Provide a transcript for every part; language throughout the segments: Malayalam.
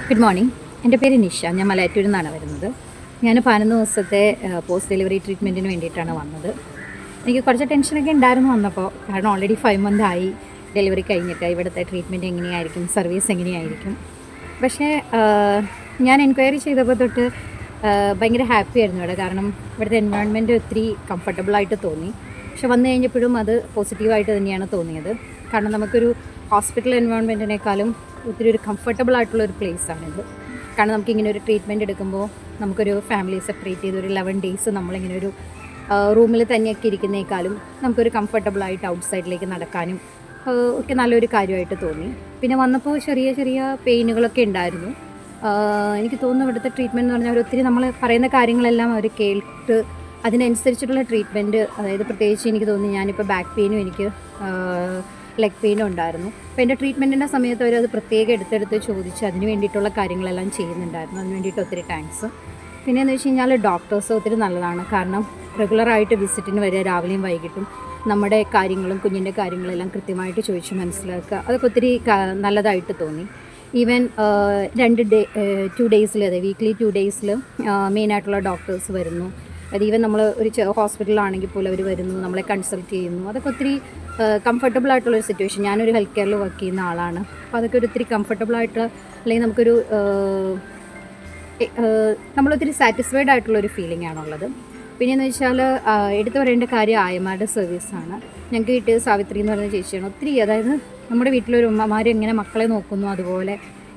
Good morning. എൻ്റെ പേര് നിഷ. ഞാൻ മലയാറ്റൂരിൽ നിന്നാണ് വരുന്നത്. ഞാൻ 11 ദിവസത്തെ പോസ്റ്റ് ഡെലിവറി ട്രീറ്റ്മെൻറ്റിന് വേണ്ടിയിട്ടാണ് വന്നത്. എനിക്ക് കുറച്ച് ടെൻഷനൊക്കെ ഉണ്ടായിരുന്നു വന്നപ്പോൾ, കാരണം ഓൾറെഡി 5 മന്ത് ആയി ഡെലിവറി കഴിഞ്ഞിട്ട്. ഇവിടുത്തെ ട്രീറ്റ്മെൻറ്റ് എങ്ങനെയായിരിക്കും, സർവീസ് എങ്ങനെയായിരിക്കും. പക്ഷേ ഞാൻ എൻക്വയറി ചെയ്തപ്പോൾ തൊട്ട് ഭയങ്കര ഹാപ്പി ആയിരുന്നു ഇവിടെ. കാരണം ഇവിടുത്തെ എൻവയോൺമെൻറ്റ് ഒത്തിരി കംഫർട്ടബിളായിട്ട് തോന്നി. പക്ഷെ വന്നു കഴിഞ്ഞപ്പോഴും അത് പോസിറ്റീവായിട്ട് തന്നെയാണ് തോന്നിയത്. കാരണം നമുക്കൊരു ഹോസ്പിറ്റൽ എൻവയോൺമെൻറ്റിനേക്കാളും ഒത്തിരി ഒരു കംഫർട്ടബിൾ ആയിട്ടുള്ളൊരു പ്ലേസാണിത്. കാരണം നമുക്കിങ്ങനെ ഒരു ട്രീറ്റ്മെൻറ്റ് എടുക്കുമ്പോൾ നമുക്കൊരു ഫാമിലി സെപ്പറേറ്റ് ചെയ്ത് ഒരു 11 ഡേയ്സ് നമ്മളിങ്ങനെ ഒരു റൂമിൽ തന്നെയൊക്കെ ഇരിക്കുന്നേക്കാളും നമുക്കൊരു കംഫർട്ടബിളായിട്ട് ഔട്ട്സൈഡിലേക്ക് നടക്കാനും ഒക്കെ നല്ലൊരു കാര്യമായിട്ട് തോന്നി. പിന്നെ വന്നപ്പോൾ ചെറിയ ചെറിയ പെയിനുകളൊക്കെ ഉണ്ടായിരുന്നു. എനിക്ക് തോന്നുന്നു ഇവിടുത്തെ ട്രീറ്റ്മെൻറ്റ് എന്ന് പറഞ്ഞാൽ ഒത്തിരി നമ്മൾ പറയുന്ന കാര്യങ്ങളെല്ലാം അവർ കേട്ട് അതിനനുസരിച്ചിട്ടുള്ള ട്രീറ്റ്മെൻറ്റ്, അതായത് പ്രത്യേകിച്ച് എനിക്ക് തോന്നി ഞാനിപ്പോൾ ബാക്ക് പെയിനും എനിക്ക് ലെഗ് പെയിനും ഉണ്ടായിരുന്നു. അപ്പോൾ എൻ്റെ ട്രീറ്റ്മെൻറ്റിൻ്റെ സമയത്ത് അവർ അത് പ്രത്യേകം എടുത്തെടുത്ത് ചോദിച്ച് അതിന് വേണ്ടിയിട്ടുള്ള കാര്യങ്ങളെല്ലാം ചെയ്യുന്നുണ്ടായിരുന്നു. അതിന് വേണ്ടിയിട്ട് ഒത്തിരി താങ്ക്സ്. പിന്നെ എന്ന് വെച്ച് കഴിഞ്ഞാൽ ഡോക്ടേഴ്സ് ഒത്തിരി നല്ലതാണ്. കാരണം റെഗുലറായിട്ട് വിസിറ്റിന് വരിക, രാവിലെയും വൈകിട്ടും നമ്മുടെ കാര്യങ്ങളും കുഞ്ഞിൻ്റെ കാര്യങ്ങളെല്ലാം കൃത്യമായിട്ട് ചോദിച്ച് മനസ്സിലാക്കുക, അതൊക്കെ ഒത്തിരി നല്ലതായിട്ട് തോന്നി. ഈവൻ 2 ഡേയ്സിൽ, അതെ വീക്ക്ലി 2 ഡേയ്സിൽ മെയിനായിട്ടുള്ള ഡോക്ടേഴ്സ് വരുന്നു. അത് ഈവൻ നമ്മൾ ഒരു ഹോസ്പിറ്റലിലാണെങ്കിൽ പോലും അവർ വരുന്നു, നമ്മളെ കൺസൾട്ട് ചെയ്യുന്നു. അതൊക്കെ ഒത്തിരി കംഫർട്ടബിൾ ആയിട്ടുള്ളൊരു സിറ്റുവേഷൻ. ഞാനൊരു ഹെൽത്ത് കെയറിൽ വർക്ക് ചെയ്യുന്ന ആളാണ്. അപ്പോൾ അതൊക്കെ ഒത്തിരി കംഫർട്ടബിളായിട്ട്, അല്ലെങ്കിൽ നമുക്കൊരു നമ്മളൊത്തിരി സാറ്റിസ്ഫൈഡ് ആയിട്ടുള്ളൊരു ഫീലിംഗ് ആണുള്ളത്. പിന്നെയെന്ന് വെച്ചാൽ എടുത്തു പറയേണ്ട കാര്യം ആയമാരുടെ സർവീസാണ്. ഞങ്ങൾക്ക് കിട്ടിയത് സാവിത്രി എന്ന് പറയുന്ന ചേച്ചിയാണ്. ഒത്തിരി, അതായത് നമ്മുടെ വീട്ടിലൊരു ഉമ്മമാർ എങ്ങനെ മക്കളെ നോക്കുന്നു അതുപോലെ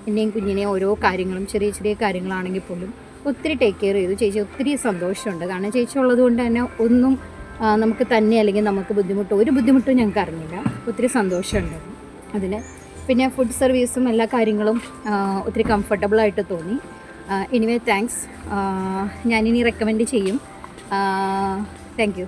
എന്നെയും കുഞ്ഞിനെയും ഓരോ കാര്യങ്ങളും ചെറിയ ചെറിയ കാര്യങ്ങളാണെങ്കിൽ പോലും ഒത്തിരി ടേക്ക് കെയർ ചെയ്തു. ചേച്ചി ഒത്തിരി സന്തോഷമുണ്ട്. കാരണം ചേച്ചി ഉള്ളത് കൊണ്ട് തന്നെ ഒന്നും നമുക്ക് തന്നെ അല്ലെങ്കിൽ നമുക്ക് ഒരു ബുദ്ധിമുട്ടും ഞങ്ങൾക്ക് അറിഞ്ഞില്ല. ഒത്തിരി സന്തോഷമുണ്ട് അതിന്. പിന്നെ ഫുഡ് സർവീസും എല്ലാ കാര്യങ്ങളും ഒത്തിരി കംഫർട്ടബിളായിട്ട് തോന്നി. Anyway thanks. ഞാനിനി റെക്കമെൻഡ് ചെയ്യും. Thank you.